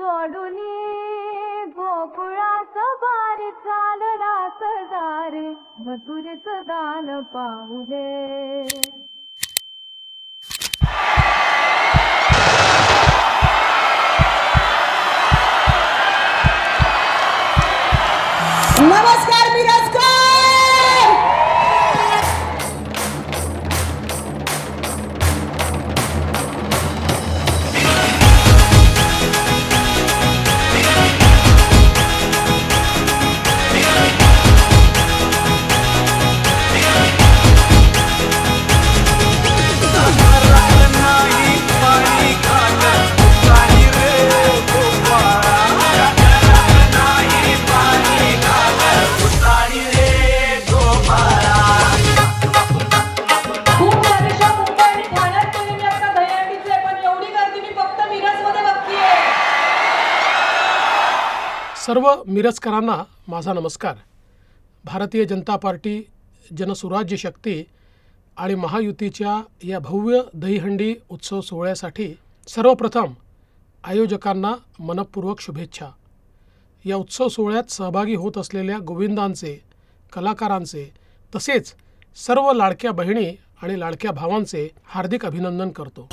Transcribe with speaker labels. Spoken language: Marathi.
Speaker 1: सोडूनी गोकुळाचं बार चालला सरदार मथुरेचं दान पाहुले.
Speaker 2: नमस्कार मिरजकर.
Speaker 3: सर्व मिरजकरांना माझा नमस्कार. भारतीय जनता पार्टी, जनसुराज्य शक्ती आणि महायुतीच्या या भव्य दहीहंडी उत्सव सोहळ्यासाठी सर्वप्रथम आयोजकांना मनपूर्वक शुभेच्छा. या उत्सव सोहळ्यात सहभागी होत असलेल्या गोविंदांचे, कलाकारांचे तसेच सर्व लाडक्या बहिणी आणि लाडक्या भावांचे हार्दिक अभिनंदन करतो.